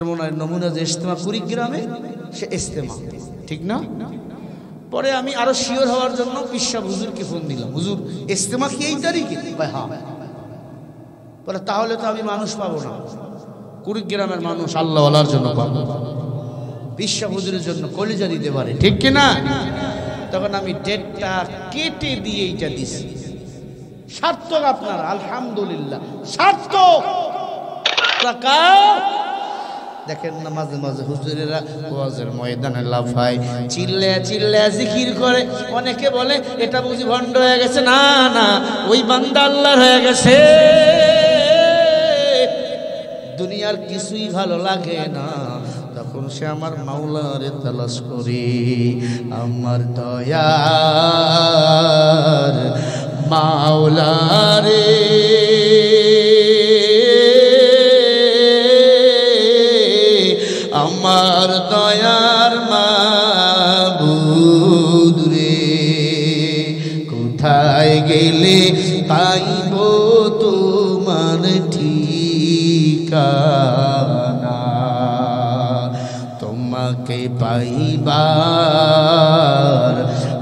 নমুনা যে ইজতেমা কুড়িগ্রামে সে ইজতেমা ঠিক না। পরে আমি আরো শিওর হওয়ার জন্য পিসা হুজুরকে ফোন দিলাম, হুজুর ইজতেমা কি এই তারিখে? হ্যাঁ। বলে তাহলে তো আমি মানুষ পাবো না, কুড়িগ্রামের মানুষ আল্লাহওয়ালার জন্য পাবো, পিসা হুজুরের জন্য কলিজা দিতে পারে, ঠিক কিনা? তখন আমি ডেটটা কেটে দিয়ে এইটা দিছি। সার্থক আপনারা, আলহামদুলিল্লাহ সার্থক। দেখেন না মাঝে মাঝে হুজুরেরা ওয়াজের ময়দানে লাফায়, চিল্লায়া চিল্লায়া জিকির করে। অনেকে বলে এটা বুঝি ভণ্ড হয়ে গেছে। না না, ওই বান্দা আল্লাহর হয়ে গেছে। দুনিয়ার কিছুই ভালো লাগে না, তখন সে আমার মাওলারে তালাশ করে। আমার দয়ার মাওলারে আমার দয়ার মাবুদ রে, কোথায় গেলে পাইব তোমার ঠিকানা? তোমাকে পাইবার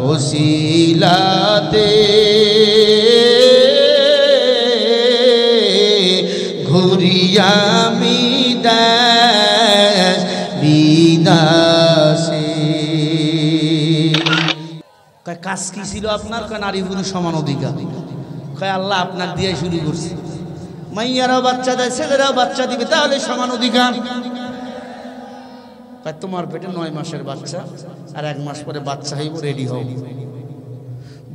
ওসিলাতে ঘুরি আমি কাজ কি ছিল আপনার? নারী পুরুষ সমান অধিকার। আল্লাহ আপনার দিয়ে শুরু করছে, মাইয়ারাও বাচ্চা দেয়, ছেলেরাও বাচ্চা দিবে, তাহলে সমান অধিকার। তোমার পেটে 9 মাসের বাচ্চা, আর 1 মাস পরে বাচ্চা হইব, রেডি হও।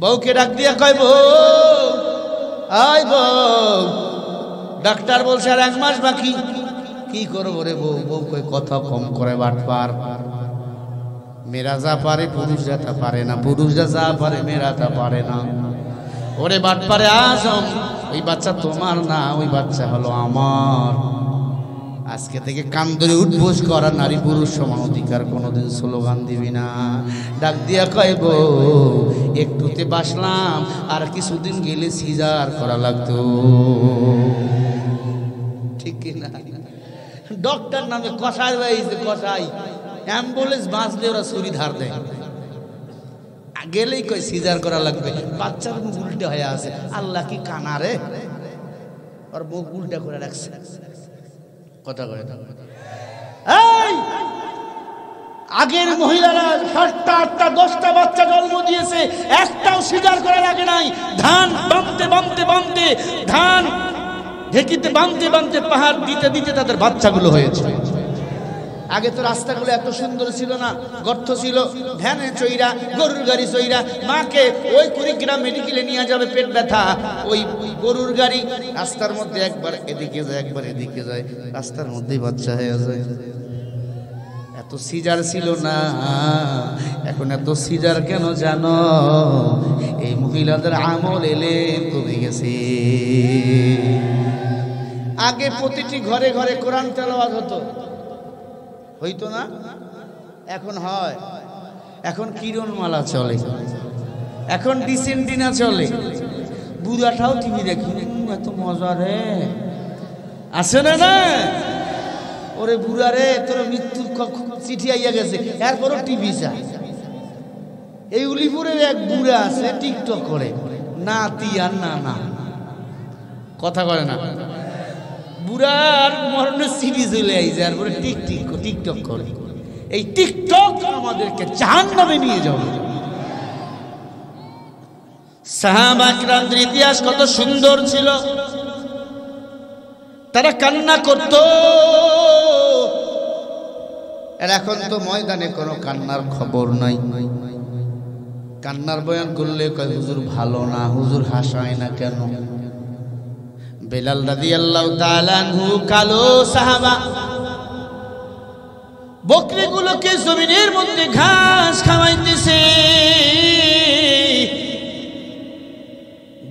বউকে ডাক দিয়া কয়, বউ আয় বউ, ডাক্তার বলছে আর 1 মাস বাকি। কি করবো রে বউ? বউ কই কথা কম করে, বাটপার। মেয়েরা যা পারে পুরুষরা তা পারে না, পুরুষরা যা পারে মেয়েরা তা পারে না। ওরে বাটপারে আজম, ওই বাচ্চা তোমার না, ওই বাচ্চা হলো আমার। আজকে থেকে কান ধরে উঠবোস করা, নারী পুরুষ সমান অধিকার, কোনোদিন স্লোগান দিবি না। ডাক দিয়া কয়, বউ একটুতে বাসলাম, আর কিছুদিন গেলে সিজার করা লাগতো, ঠিক কিনা? ডক্টর নামে কষাই হয়েছে, কষাই। অ্যাম্বুলেন্স বাঁচলে ওরা ছুরি ধার দেয়, গেলেই কই সিজার করা লাগবে। বাচ্চার মুখ উল্টে হয়ে আছে। আল্লাহ কি কানারে, ওর মুখ উল্টা করে রাখছে। কথা কয় না। এই আগের মহিলারা 7টা 8টা 10টা বাচ্চা জন্ম দিয়েছে, একটাও সিজার করার আগে নাই। ধান বাঁধতে বাঁধতে বাঁধতে, ধান ঢেকিতে বাঁধতে বাঁধতে, পাহাড় দিতে দিতে তাদের বাচ্চাগুলো হয়েছে। আগে তো রাস্তাগুলো এত সুন্দর ছিল না, গর্ত ছিল, ভ্যানে চইরা, গরুর গাড়ি চইরা। মাকে ওই কুড়িগ্রাম মেডিকেলে নিয়ে যাবে, পেট ব্যথা, ওই গরুর গাড়ি রাস্তার মধ্যে একবার এদিকে যায় একবার এদিকে যায়, রাস্তার মধ্যেই বাচ্চা হয়ে যায়। এত সিজার ছিল না, এখন এত সিজার কেন জানো? এই মহিলাদের আমল এলে কমে গেছে। আগে প্রতিটি ঘরে ঘরে কোরআন তেলাওয়াত হতো, হইতো না? এখন হয়। এখন কিরণমালা চলে, এখন ডিসেন্টিনা চলে। বুড়াটাও টিভি দেখি, এত মজা রে, আছে না? না ওরে বুড়া রে, তোর মৃত্যুর চিঠি আইয়া গেছে, এরপরও টিভি চায়। এই উলিপুরের এক বুড়া আছে, টিকটক করে, নাতি আর না না কথা করে না। বুড়ার মরণের সিডি চলে আইছে, এরপরে টিকটক করে। এই টিকটক আমাদেরকে জাহান্নামে নিয়ে যাবে। সাহাবা কিরামদের ইতিহাস কত সুন্দর ছিল, তারা কান্না করত। আর এখন তো ময়দানে কোনো কান্নার খবর নাই। কান্নার বয়ান করলে কয় হুজুর ভালো না, হুজুর হাসায় না কেন? বেলাল রাদিয়াল্লাহু তাআলা আনহু কালো সাহাবা, বকরিগুলোকে জমিনের মধ্যে ঘাস খাওয়াইতেছে।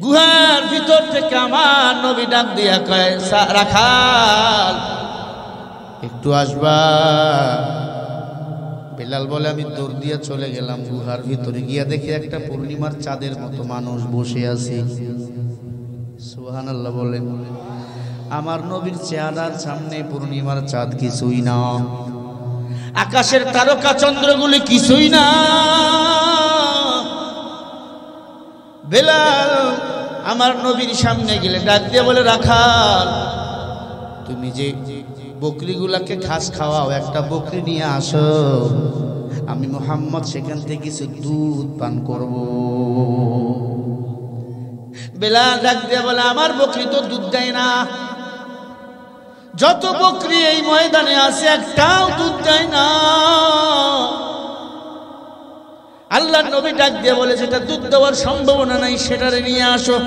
গুহার ভিতর থেকে আমার নবী ডাক দিয়া কয়, রাখাল একটু আসবা। বেলাল বলে আমি দৌড় দিয়ে চলে গেলাম গুহার ভিতরে, গিয়া দেখি একটা পূর্ণিমার চাঁদের মতো মানুষ বসে আছে। সুবহানাল্লাহ বলেন। আমার নবীর চেহারার সামনে পূর্ণিমার চাঁদ কিছুই না, আকাশের তারকা চন্দ্রগুলি কিছুই না। বেলাল আমার নবীর সামনে গেলে ডাক দিয়ে বলে, রাখাল তুমি যে বকরিগুলাকে ঘাস খাওয়াও, একটা বকরি নিয়ে আসো, আমি মুহাম্মদ সেখান থেকে কিছু দুধ পান করব। বেলাল ডাক দিয়ে বলে, আমার বকরি তো দুধ দেয় না, যত বকরি এই ময়দানে আছে একটাও দুধ দেয় না। আল্লাহর নবী ডাক দিয়ে বলে, যেটা দুধ দেওয়ার সম্ভাবনা নাই সেটারে নিয়ে আসো।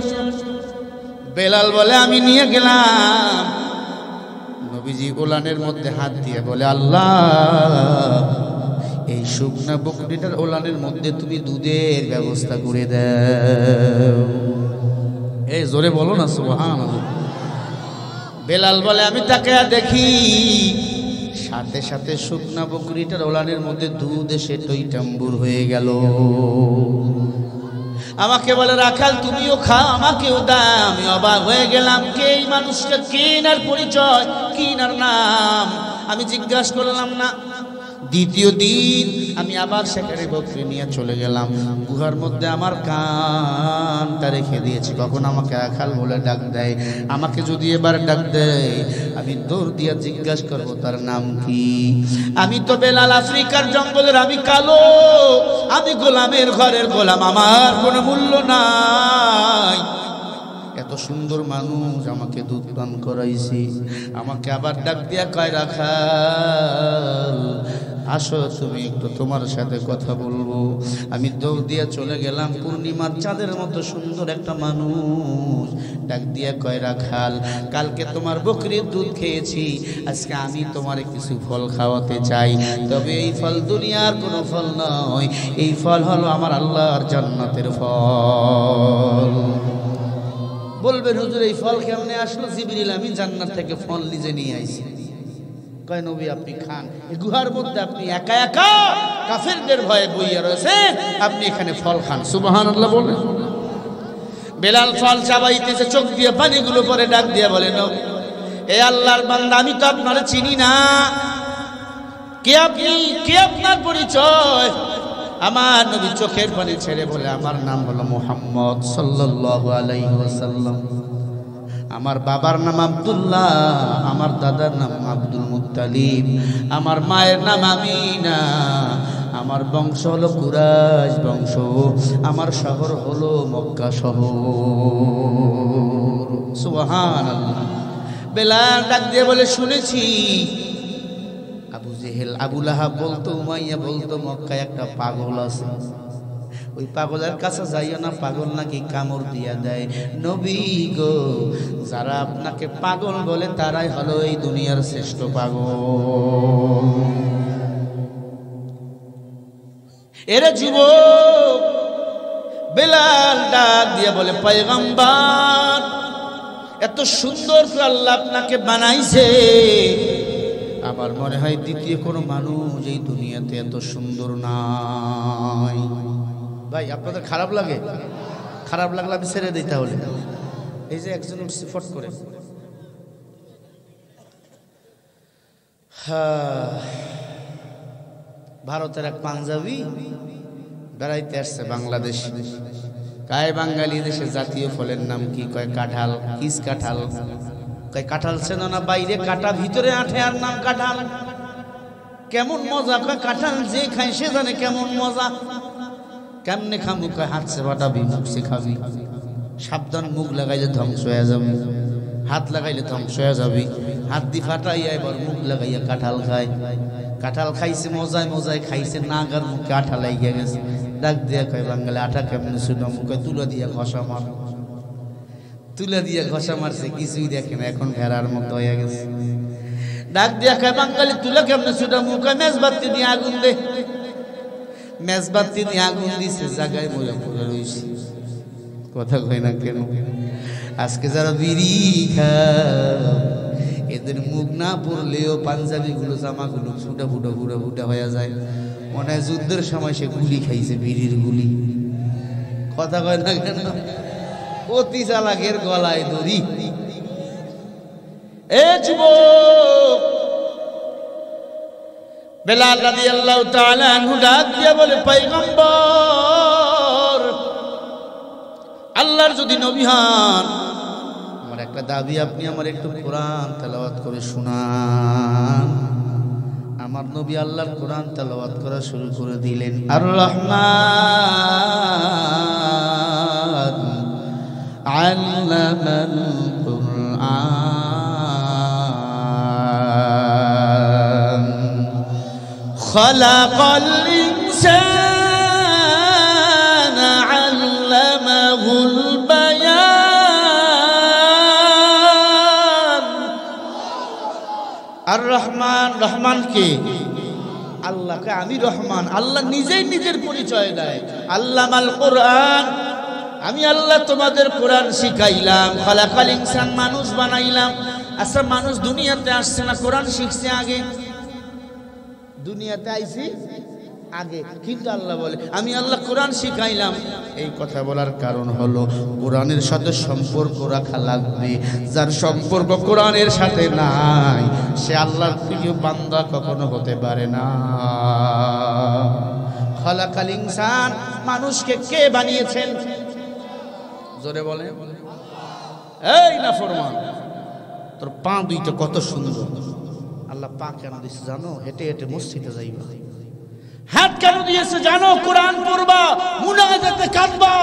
বেলাল বলে, আমি নিয়ে গেলাম। নবীজি ওলানের মধ্যে হাত দিয়ে বলে, আল্লাহ এই শুকনা বকরিটার ওলানের মধ্যে তুমি দুধের ব্যবস্থা করে দাও। এই জোরে বলো না সুবহানাল্লাহ। বেলাল বলে, আমি তাকে দেখি, সাথে সাথে শুকনা বকরিটার ওলানের মধ্যে দুধ এসে টইটাম্বুর হয়ে গেল। আমাকে বলে, রাখাল তুমিও খা, আমাকেও দাও। আমি অবাক হয়ে গেলাম, কে এই মানুষটা, কে নার পরিচয়, কি নার নাম আমি জিজ্ঞাসা করলাম না। দ্বিতীয় দিন আমি আবার সেখানে বকরি নিয়ে চলে গেলাম। গুহার মধ্যে আমার কানটা রেখে দিয়েছি, কখন আমাকে রাখাল বলে ডাক দেয়। আমাকে যদি এবার ডাক দেয়, আমি দৌড় দিয়ে জিজ্ঞাসা করবো তার নাম কি। আমি তো বেলাল, আফ্রিকার জঙ্গলের, আমি কালো, আমি গোলামের ঘরের গোলাম, আমার কোনো মূল্য নাই। এত সুন্দর মানুষ আমাকে দুধ পান করাইছি, আমাকে আবার ডাক দিয়া কয়, রাখাল আসো তুমি একটু তোমার সাথে কথা বলবো। আমি দৌড় দিয়ে চলে গেলাম। পূর্ণিমার চাঁদের মতো সুন্দর একটা মানুষ ডাক দিয়া কয়, রাখাল কালকে তোমার বকরির দুধ খেয়েছি, আজকে আমি তোমার কিছু ফল খাওয়াতে চাই। তবে এই ফল দুনিয়ার কোনো ফল নয়, এই ফল হলো আমার আল্লাহর জান্নাতের ফল। বলবেন, হুজুর এই ফল কেমনে আসলো? জিবরিল আমিন জান্নাত থেকে ফল নিজে নিয়ে আইছি। কয়, নবী আপনি খান, এই গুহার মধ্যে আপনি একা একা কাফেরদের ভয়ে বইয়া রয়েছেন, আপনি এখানে ফল খান। সুবহানাল্লাহ বলেন। বেলাল ফল চাবাইতেছে, চোখ দিয়ে পানিগুলো পরে ডাক দিয়ে বলেন, এ আল্লাহর বান্দা, আমি তো আপনারে চিনি না, কে আপনি, কে আপনার পরিচয়? আমার নবী চোখের পানি ছেড়ে বলে, আমার নাম হলো মুহাম্মদ সাল্লাল্লাহু আলাইহি ওয়াসাল্লাম। আমার বাবার নাম আব্দুল্লাহ, আমার দাদার নাম আব্দুল মুত্তালিব, আমার মায়ের নাম আমিনা, আমার বংশ হলো কুরাইশ বংশ, আমার শহর হলো মক্কা শহর। সুবহানাল্লাহ। বেলাল ডাক দিয়ে বলে, শুনেছি আবু জেহেল, আবু লাহাব বলতো, উমাইয়া বলতো, মক্কায় একটা পাগল আছে, ওই পাগলের কাছে যাইও না, পাগল নাকি কামড় দিয়া দেয়। নবী গো, যারা আপনাকে পাগল বলে তারাই হলো এই দুনিয়ার শ্রেষ্ঠ পাগল। এরে যুবক, বেলাল ডাক দিয়ে বলে, পয়গম্বর এত সুন্দর করে আল্লাহ আপনাকে বানাইছে, আমার মনে হয় দ্বিতীয় কোনো মানুষ এই দুনিয়াতে এত সুন্দর নাই। ভাই আপনাদের খারাপ লাগে? খারাপ লাগলে আমি ছেড়ে দিই তাহলে। এই যে একজন উঠছে ফট করে, ভারতের এক পাঞ্জাবি বেড়াইতে আসছে বাংলাদেশ। কায় বাঙালি দেশের জাতীয় ফলের নাম কি? কয় কাঁঠাল। কিস কাঁঠাল? কয় কাঁঠাল চেনো না? বাইরে কাঁটা, ভিতরে আঠে, আর নাম কাঁঠাল। কেমন মজা? কয় কাঁঠাল যে খায় সে জানে কেমন মজা। কেমনে খামু? কয় হাতছে বাটাবি, মুখছে খাবি, সাবধান, মুখ লাগাইলে ধ্বংস হয়ে যাবে, হাত লাগাইলে ধ্বংস হয়ে যাবি। হাত দি ফাটাইয়া এবার মুখ লাগাইয়া কাঁঠাল খায়। কাঁঠাল খাইছে, মজায় মজায় খাইছে, নাগার মুখে আঠা লাগিয়া গেছে। ডাক দিয়া কয়, বাঙালি আঠা কেমনে শুনো? মুখে তুলে দিয়া ঘষা মার, তুলে দিয়ে ঘষা মারছে, কিছুই দেখে না, এখন ভেড়ার মতো হয়ে গেছে। ডাক দিয়া কয়, বাঙালি তুলে কেমনে শুনো? মুখে মেজবাতি দিয়ে আগুন দে। মেজবাতি দিয়ে আগুন দিছে, জায়গায় মরে পড়ে রয়েছে। কথা কয় না কেন? আজকে যারা বিড়ি খায়, এদের মুখ না পড়লেও পাঞ্জাবি গুলো, জামাগুলো ফুটা ফুটা ফুটা ফুটা হয়ে যায়। মনে হয় যুদ্ধের সময় সে গুলি খাইছে, বিড়ির গুলি। কথা কয় না কেন? অতি চালাকের গলায় দড়ি। এ যুবক, বেলাল রাদিয়াল্লাহু তাআলা আনহু ডাক দিয়া বলে, পয়গম্বর, আল্লাহর যদি নবী হন, আমার একটা দাবি, আপনি আমার একটু কোরআন তেলাওয়াত করে শোনান। আমার নবী আল্লাহর কোরআন তেলাওয়াত করা শুরু করে দিলেন। আর রহমান আল্লামাল কুরআন খালাকাল ইনসানা আল্লামাহুল বায়ান। আর রহমান, রহমান কে? আল্লাহকে আমি রহমান। আল্লাহ নিজেই নিজের পরিচয় দেয়, আল্লামাল কোরআন, আমি আল্লাহ তোমাদের কোরআন শিখাইলাম। খালাকাল ইনসান, মানুষ বানাইলাম। আচ্ছা, মানুষ দুনিয়াতে আসছে না, কোরআন শিখছে আগে? দুনিয়াতে আইছি আগে, কিন্তু আল্লাহ বলে আমি আল্লাহ কোরআন শিখাইলাম। এই কথা বলার কারণ হলো কোরআনের সাথে সম্পর্ক রাখা লাগবে। যার সম্পর্ক কোরআনের সাথে নাই, সে আল্লাহর প্রিয় বান্দা কখনো হতে পারে না। খালাকাল ইনসান, মানুষকে কে বানিয়েছেন? জোরে বলে। এই না ফরমান, তোর পা দুইটা কত সুন্দর। আল্লাহ পা কেন দিয়েছে জানো? হেঁটে হেঁটে মসজিদে যাইবা। হাত কেন দিয়েছে জানো? কোরআন পড়বা, মুনাজাতে কাঁদবা।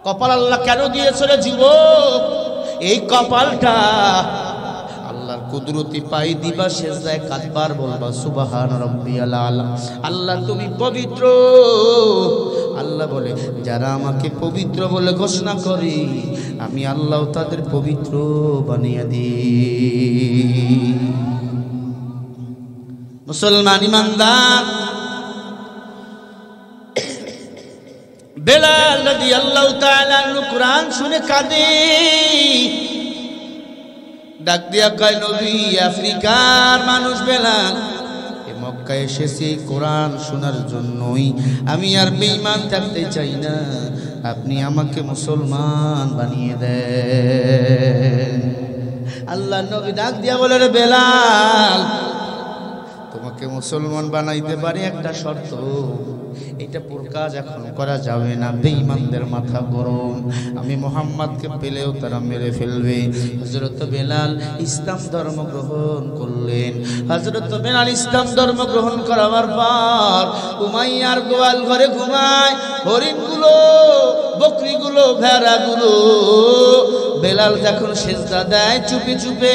কপাল আল্লাহ কেন দিয়েছে রে যুবক? এই কপালটা আল্লাহর কুদরতি পাই দিবা, সেজদায় কাঁদবার, বলবা সুবহান রাব্বিয়াল আলা। আল্লাহ তুমি পবিত্র। আল্লাহ বলে, যারা আমাকে পবিত্র বলে ঘোষণা করে, আমি আল্লাহ তাদের পবিত্র বানিয়ে দিই। মুসলমান ইমানদার, বেলাল রাদিয়াল্লাহু তাআলা আনহু কোরআন শুনে কাঁদে। ডাক দিয়া কয়, নবী, আফ্রিকার মানুষ বেলাল, এ মক্কায় এসেছি কোরআন শোনার জন্যই। আমি আর বেঈমান থাকতে চাই না, আপনি আমাকে মুসলমান বানিয়ে দেন। আল্লাহ নবী ডাক দিয়া বলে, রে বেলাল, তোমাকে মুসলমান বানাইতে পারি, একটা শর্ত। এটা পুরো কাজ এখন করা যাবে না, বেঈমানদের মাথা গরম, আমি মুহাম্মদকে পেলেও তারা মেরে ফেলবে। হযরত বেলাল ইসলাম ধর্ম গ্রহণ করলেন। হযরত বেলাল ইসলাম ধর্ম গ্রহণ করার পর উমাইয়ার গোয়াল ঘরে ঘুমায় হরিণগুলো, বকরিগুলো, ভেড়াগুলো। বেলাল যখন সেজদা দেয়, চুপে চুপে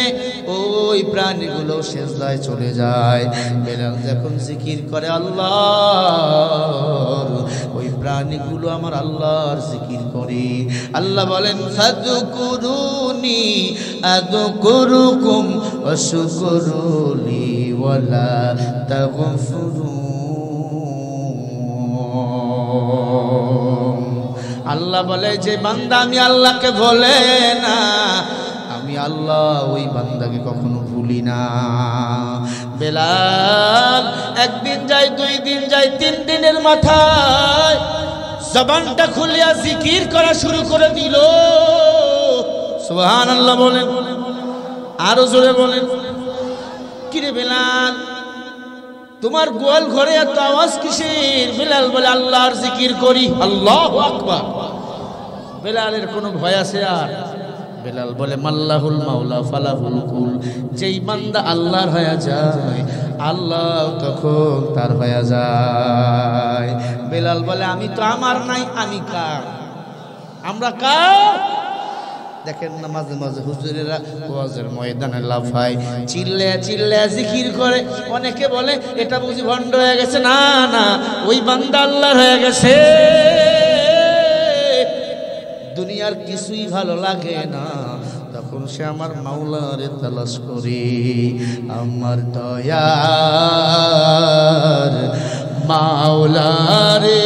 ওই প্রাণীগুলো সেজদায় চলে যায়। বেলাল যখন জিকির করে আল্লাহর, ওই প্রাণীগুলো আমার আল্লাহর জিকির করে। আল্লাহ বলেন, ফাযকুরুনি আযকুরুকুম ওয়াশকুরুলি ওয়ালা তাগফিরুন। আল্লাহ বলে, যে বান্দা আমি আল্লাহকে বলে না, আমি আল্লাহ ওই বান্দাকে কখনো ভুলি না। বেলাল একদিন যায়, 2 দিন যায়, 3 দিনের মাথায় জবানটা খুলিয়া জিকির করা শুরু করে দিল। সুবহানাল্লাহ বলেন, আরো জোরে বলেন। কিরে বেলাল, তোমার গোয়াল ঘরে এত আওয়াজ কিসের? বেলাল বলে, আল্লাহর জিকির করি। আল্লাহু আকবার। বেলালের কোনো ভয় আছে আর? বেলাল বলে, মাল্লাহুল মাওলা ফালাহুল কুল। যেই বান্দা আল্লাহর হয়ে যায়, আল্লাহ তখন তার হয়ে যায়। বেলাল বলে, আমি তো আমার নাই, আমি কার? আমরা কার? দেখেন না, মাঝে মাঝে হুজুরেরা ওয়াজের ময়দানে লাফায়, চিল্লে চিল্লে জিকির করে। অনেকে বলে এটা বুঝি ভণ্ড হয়ে গেছে। না না, ওই বান্দা আল্লাহর হয়ে গেছে। দুনিয়ার কিছুই ভালো লাগে না, তখন সে আমার মাওলারে তালাশ করে। আমার দয়ার মাওলারে,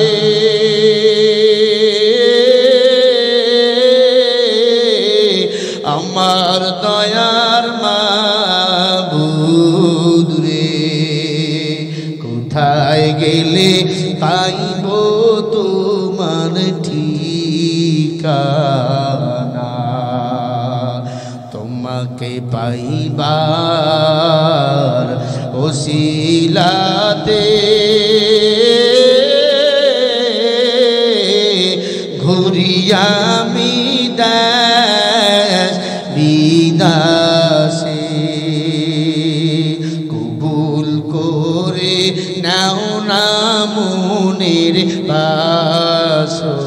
আমার দয়ার মাবুদ রে, কোথায় গেলে পাইব তোমার ঠিকানা? তোমাকে তোমাকে পাইবার ওসিলাতে ঘুরিয়ামি দেশ বিদাসে কবুল করে নাও না মনের বাসনা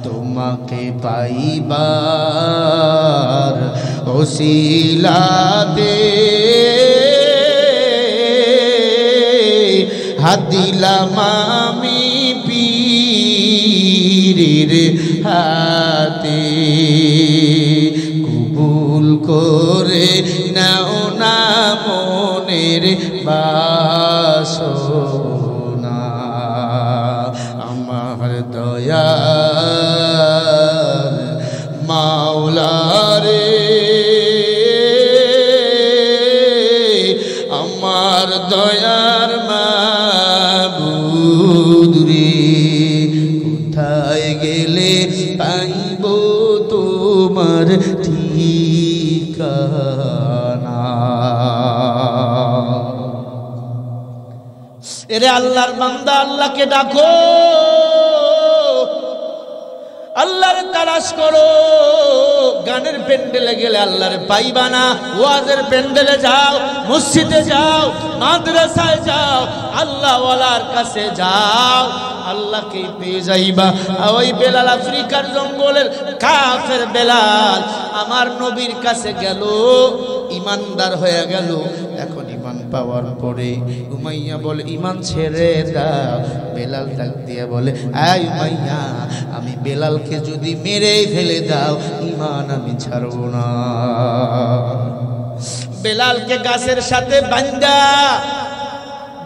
তোমাকে পাইবার ওসিলাতে হাত দিলাম আমি পীরের হাতে কবুল করে নাও না মনের বাসনা আমার দয়ার মাওলা রে আমার দয়ার মাবুদ রে কোথায় গেলে পাইব তোমার ঠিকানা এরে আল্লাহর বান্দা আল্লাহকে ডাকো আল্লাহর তালাশ করো গানের প্যান্ডেলে গেলে আল্লাহর পাইবা না ওয়াজের প্যান্ডেলে যাও মসজিদে যাও মাদ্রাসায় যাও আল্লাহ ওয়ালার কাছে যাও আল্লাহকে পেয়ে যাইবা ওই বেলাল আফ্রিকার জঙ্গলের কাফের বেলাল আমার নবীর কাছে গেল ইমানদার হয়ে গেল এখন ইমান পাওয়ার পরে উমাইয়া বলে ইমান ছেড়ে দাও বেলাল ডাক দিয়ে বলে আয় উমাইয়া আমি বেলালকে যদি মেরে ফেলে দাও ইমান আমি ছাড়ব না বেলালকে গাছের সাথে বাঁধা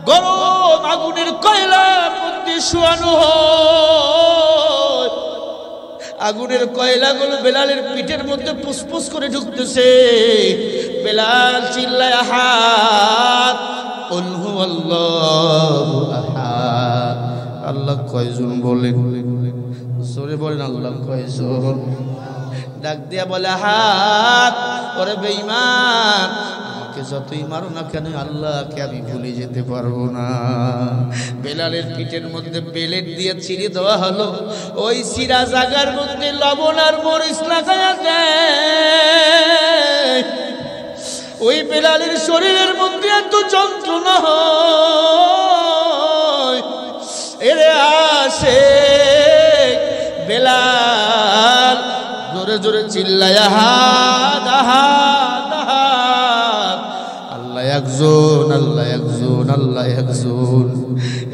গরম আগুনের কয়লার মধ্যে শোয়ানো হয় আগুনের কয়লাগুলো বেলালের পিঠের মধ্যে ফুসফুস করে ঢুকতেছে বেলাল চিল্লায় আহাদ কুল হুয়াল্লাহু আহাদ আল্লাহ কয়জন বলেন জোরে বলেন আল্লাহ কয়জন ডাক দিয়া বলে আহাদ ওরে বেঈমান যতই মারো না কেন আল্লাহকে আমি ভুলে যেতে পারবো না বেলালের পিঠের মধ্যে বেলেট দিয়ে ছিঁড়ে দেওয়া হলো ওই চিরা জাগার মধ্যে লবণ আর মরিচ লাগায়া দেয় ওই বেলালের শরীরের মধ্যে এত যন্ত্রণা হয় এরে আসে বেলাল জোরে জোরে চিল্লায় আহাদ আহাদ আহাদ আল্লাহ একজন আল্লাহ একজন আল্লাহ একজন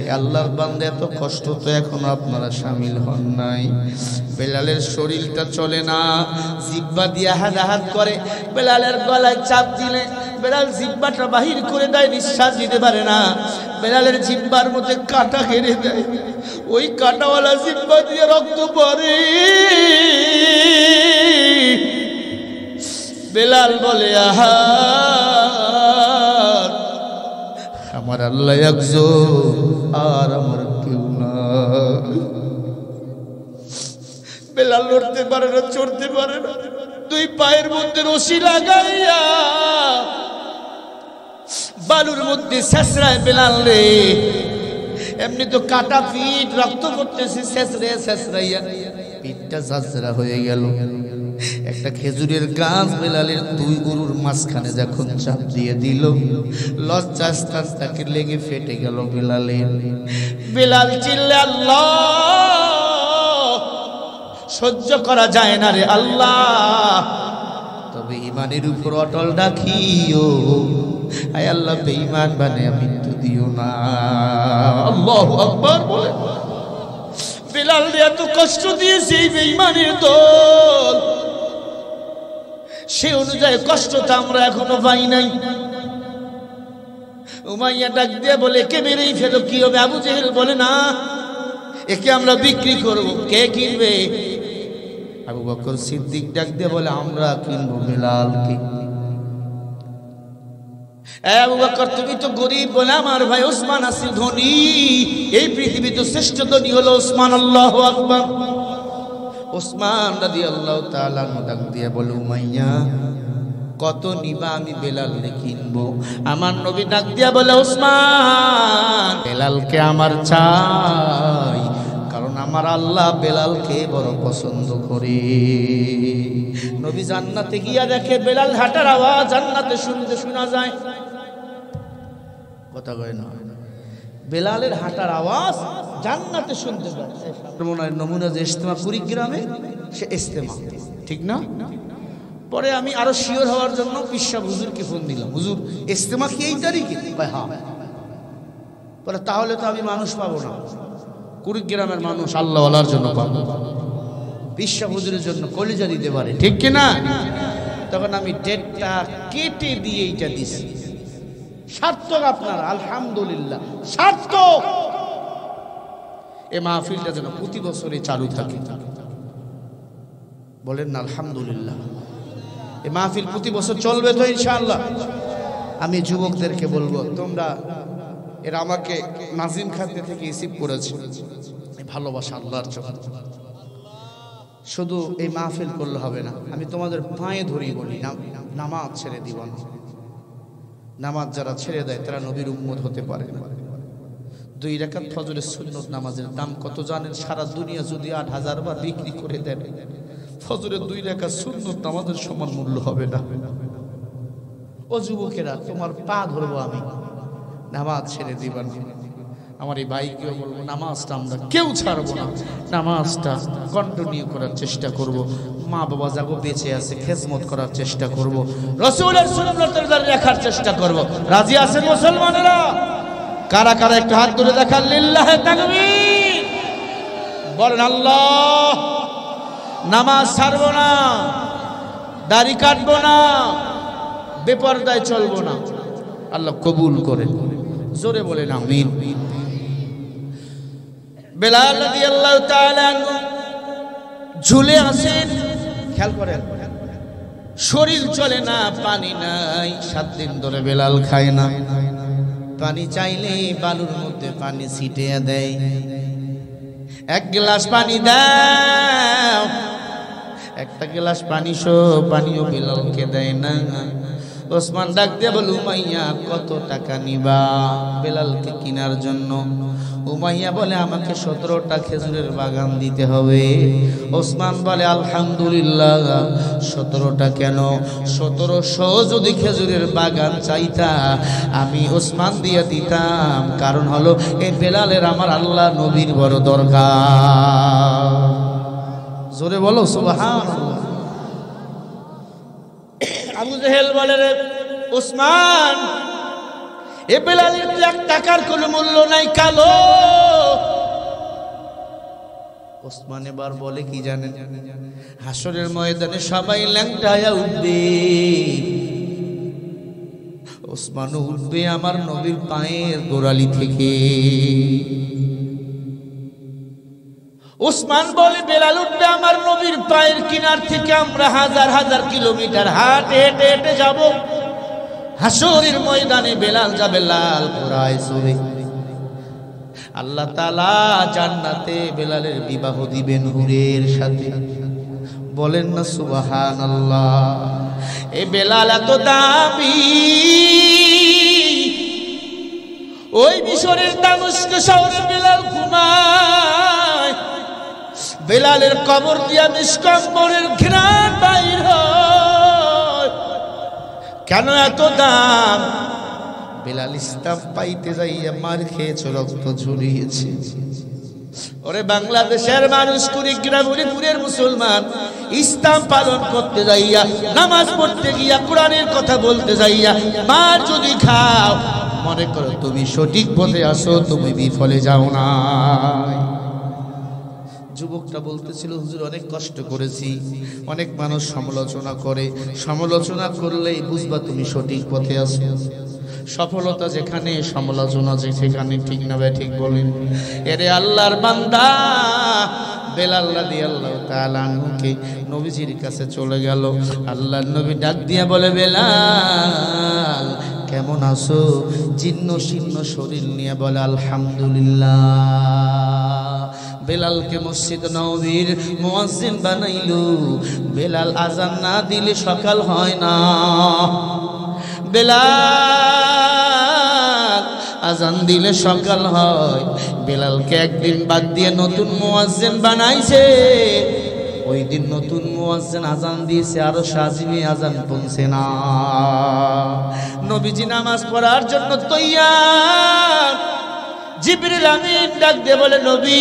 এই আল্লাহর বান্দা এত কষ্ট তো এখনো আপনারা শামিল হন নাই বেলালের শরীরটা চলে না জিহ্বা দিয়ে হাত করে বেলালের গলায় চাপ দিলে বেলাল জিহ্বাটা বাহির করে দেয় নিঃশ্বাস দিতে পারে না বেলালের জিহ্বার মধ্যে কাঁটা ঘেরে দেয় ওই কাঁটাওয়ালা জিহ্বা দিয়ে রক্ত পড়ে বেলাল বলে আহা আমার আল্লাহ একজন আর আমার কেউ না বেলাল লড়তে পারে না চড়তে পারে না দুই পায়ের মধ্যে রশি লাগাইয়া বালুর মধ্যে শেষরায় বেলাল রে এমনি তো কাটা পিঠ রক্ত করতেছে শেষরে শেষরাইয়া পিঠটা ঝাঁঝরা হয়ে গেল একটা খেজুরের গাছ বেলালের দুই গরুর মাঝখানে যখন চাপ দিয়ে দিল লজ্জা স্থানটাকে লেগে ফেটে গেল বেলালের বেলাল চিল্লে আল্লাহ সহ্য করা যায় না রে আল্লাহ তবে ইমানের উপর অটল রাখিও আয় আল্লাহ বেঈমান বানিয়ে মৃত্যু দিও না আল্লাহু আকবার বলে বেলাল এত কষ্ট দিয়েছে এই বেঈমানের দল সে অনুযায়ী কষ্টটা আমরা এখনো পাই নাই উমাইয়া ডাক দিয়ে বলে কে মেরেই ফেলো কি হবে আবু জেহেল বলে না একে আমরা বিক্রি করব কে কিনবে আবু বকর সিদ্দিক ডাক দিয়ে বলে আমরা কিনবো বেলালকে আবু বকর তুমি তো গরিব বলে আমার ভাই ওসমান আছে ধনী এই পৃথিবীতে শ্রেষ্ঠ ধনী হলো ওসমান আল্লাহু আকবার ওসমান রাদিয়াল্লাহু তাআলা ডাক দিয়ে বলে উমাইয়া কত নিবা আমি বেলালকে কিনবো আমার নবী ডাক দিয়া বলে ওসমান বেলালকে আমার চাই কারণ আমার আল্লাহ বেলালকে বড় পছন্দ করে নবী জান্নাতে গিয়া দেখে বেলাল হাঁটার আওয়াজ জান্নাতে শুনতে শোনা যায় কথা কয় না বেলালের হাঁটার আওয়াজ জান্নাতে শুনতে পায় নমুনা যে ইজতেমা কুড়িগ্রামে সে ইজতেমা ঠিক না পরে আমি আরো শিওর হওয়ার জন্য পিসা হুজুরকে ফোন দিলাম হুজুর ইজতেমা কি এই তারিখে ভাই হ্যাঁ বলে তাহলে তো আমি মানুষ পাবো না কুড়িগ্রামের মানুষ আল্লাহ ওয়ালার জন্য পাবো পিসা হুজুরের জন্য কলিজা দিতে পারে ঠিক কি না তখন আমি ডেটটা কেটে দিয়ে এইটা দিছি সার্থক আপনার আলহামদুলিল্লাহ সার্থক এই মাহফিলটা যেন প্রতি বছরই চালু থাকে বলেন না আলহামদুলিল্লাহ এই মাহফিল প্রতি বছর চলবে তো ইনশাআল্লাহ আমি যুবকদেরকে বলবো তোমরা এরা আমাকে নাজিম খাদ্য থেকে রিসিভ করেছে ভালোবাসা আল্লাহর জন্য শুধু এই মাহফিল করলে হবে না আমি তোমাদের পায়ে ধরি বলি নামাজ ছেড়ে দিব না নামাজ যারা ছেড়ে দেয় তারা নবীর উম্মত হতে পারে না 2 রাকাত ফজরের সুন্নত নামাজের দাম কত জানেন সারা দুনিয়া যদি 8000 বার বিক্রি করে দেন ফজরের 2 রাকাত সুন্নত নামাজের সমান মূল্য হবে না ও যুবকেরা তোমার পা ধরবো আমি নামাজ ছেড়ে দিবা না আমার এই ভাইকেও বলবো নামাজটা আমরা কেউ ছাড়বো না নামাজটা কন্টিনিউ করার চেষ্টা করব মা বাবা যাগো বেঁচে আছে খেদমত করার চেষ্টা করব রাসূলের সুন্নতের দাঁড় রাখার চেষ্টা করব রাজি আছেন মুসলমানেরা কারা কারা একটু হাত তুলে দেখান লিল্লাহি তাকবীর বলেন আল্লাহ নামাজ ছাড়বো না দাড়ি কাটবো না বেপরদায় চলবো না আল্লাহ কবুল করেন জোরে বলেন আমিন বেলাল রাদিয়াল্লাহু তাআলা ঝুলে আছেন খেয়াল করেন শরীর চলে না পানি নাই 7 দিন ধরে বেলাল খায় না পানি চাইলে বালুর মধ্যে পানি ছিটিয়ে দেয় 1 গ্লাস পানি দাও একটা গ্লাস পানি পানিও বেলালকে দেয় না ওসমান ডাক দিয়ে বলে উমাইয়া কত টাকা নিবা বেলালকে কেনার জন্য উমাইয়া বলে আমাকে 17টা খেজুরের বাগান দিতে হবে ওসমান বলে আলহামদুলিল্লাহ 17টা কেন 1700 যদি খেজুরের বাগান চাইতা আমি ওসমান দিয়ে দিতাম কারণ হলো এই বেলালের আমার আল্লাহ নবীর বড় দরকার জোরে বলো সুবহানাল্লাহ আবু জেহেল বলে রে ওসমান এ বেলালের 1 টাকার কোনো মূল্য নাই কালো ওসমান এবার বলে কি জানেন হাসরের ময়দানে সবাই ল্যাংটায়া উঠবে ওসমানও উঠবে আমার নবীর পায়ের গোড়ালি থেকে ওসমান বলে বেলাল উঠবে আমার নবীর পায়ের কিনার থেকে আমরা হাজার হাজার কিলোমিটার হেঁটে হেঁটে যাব হাসরের ময়দানে বেলাল যাবে লাল ঘোড়ায় চড়ে আল্লাহ তাআলা জান্নাতে বেলালের বিবাহ দিবেন হুরের সাথে বলেন না সুবহানাল্লাহ এই বেলাল এত দামি ওই মিশরের দামেস্ক শহরে বেলাল ঘুমায় বেলালের কবর দিয়া মিসকম্বরের ঘ্রাণ বাইর হয় কেন এত দাম বেলাল ইসলাম পাইতে যাইয়া মার খেয়েছে রক্ত ঝরিয়েছে ওরে বাংলাদেশের মানুষ কুড়িগ্রাম উলিপুরের মুসলমান ইসলাম পালন করতে যাইয়া নামাজ পড়তে গিয়া কোরআনের কথা বলতে যাইয়া মার যদি খাও মনে করো তুমি সঠিক পথে আসো তুমি বিফলে যাও না যুবকটা বলতেছিল হুজুর অনেক কষ্ট করেছি অনেক মানুষ সমালোচনা করে সমালোচনা করলেই বুঝবা তুমি সঠিক পথে আছো সফলতা যেখানে সমালোচনা যেখানে ঠিক না ভাই ঠিক বলেন এরে আল্লাহর বান্দা বেলাল রাদিয়াল্লাহু তাআলা আনহুকে নবীজির কাছে চলে গেল আল্লাহর নবী ডাক দিয়া বলে বেলাল কেমন আছো জীর্ণ শীর্ণ শরীর নিয়ে বলে আলহামদুলিল্লাহ বেলালকে মসজিদ নববীর মুয়াজ্জিন বানাইলো। বেলাল আজান না দিলে সকাল হয় না। বেলাল আজান দিলে সকাল হয়। বেলালকে একদিন বাদ দিয়ে নতুন মুয়াজ্জিন বানাইছে। ওই দিন নতুন মুয়াজ্জিন আজান দিয়েছে, আরো সাজিয়ে আজান পৌঁছে না। নবীজি নামাজ পড়ার জন্য তৈয়ার। জিবরিল আমিন ডাক দিয়ে বলে, নবী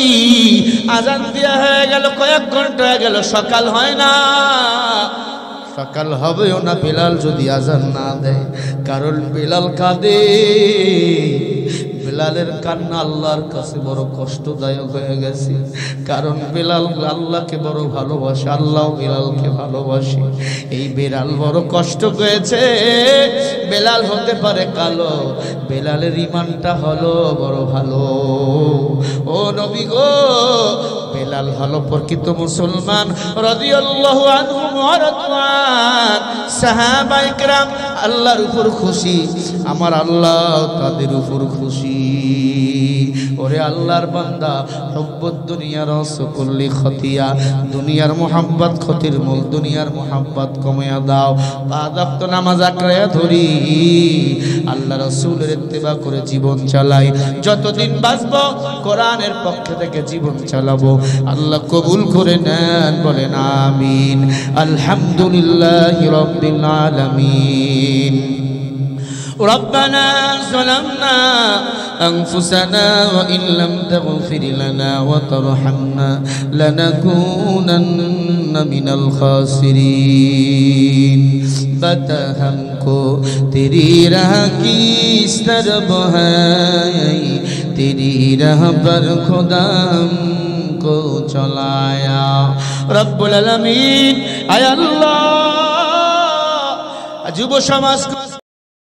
আজান দেয়া হয়ে গেল, কয়েক ঘন্টা হয়ে গেল, সকাল হয় না। সকাল হবেও না বেলাল যদি আজান না দেয়। কারণ বেলাল কাঁদে। বেলালের কান্না আল্লাহর কাছে বড় কষ্টদায়ক হয়ে গেছে। কারণ বেলাল আল্লাহকে বড় ভালোবাসে, আল্লাহ বেলালকে ভালোবাসে। এই বেলাল বড় কষ্ট পেয়েছে। বেলাল হতে পারে কালো, বেলালের ঈমানটা হলো বড় ভালো। ও নবী গো, বেলাল হলো প্রকৃত মুসলমান। রাদিয়াল্লাহু আনহু ওয়া রাদওয়ান। সাহাবায়ে কেরাম আল্লাহর উপর খুশি, আমার আল্লাহ তাদের উপর খুশি। ওরে আল্লাহর বান্দা, হুব্বুদ দুনিয়া রাসু কুল্লি খতিয়া। দুনিয়ার মোহাব্বত ক্ষতির মূল। দুনিয়ার মোহাব্বত কমিয়ে দাও। পাঁচ ওয়াক্ত নামাজ আঁকড়ে ধরি, আল্লাহ রাসূলের ইত্তেবা করে জীবন চালাই। যতদিন বাঁচব কোরআনের পক্ষ থেকে জীবন চালাবো। আল্লাহ কবুল করে নেন, বলেন আমিন। আলহামদুলিল্লাহি রাব্বিল আলামিন। ربنا ظلمنا أنفسنا وإن لم تغفر لنا وترحمنا لنكونن من الخاسرين। बता हमको तेरी राह की इस तरफ है, तेरी राह पर खुदा हमको चलाया। रब्बुल आलमीन, आय अल्लाह, जुब समाज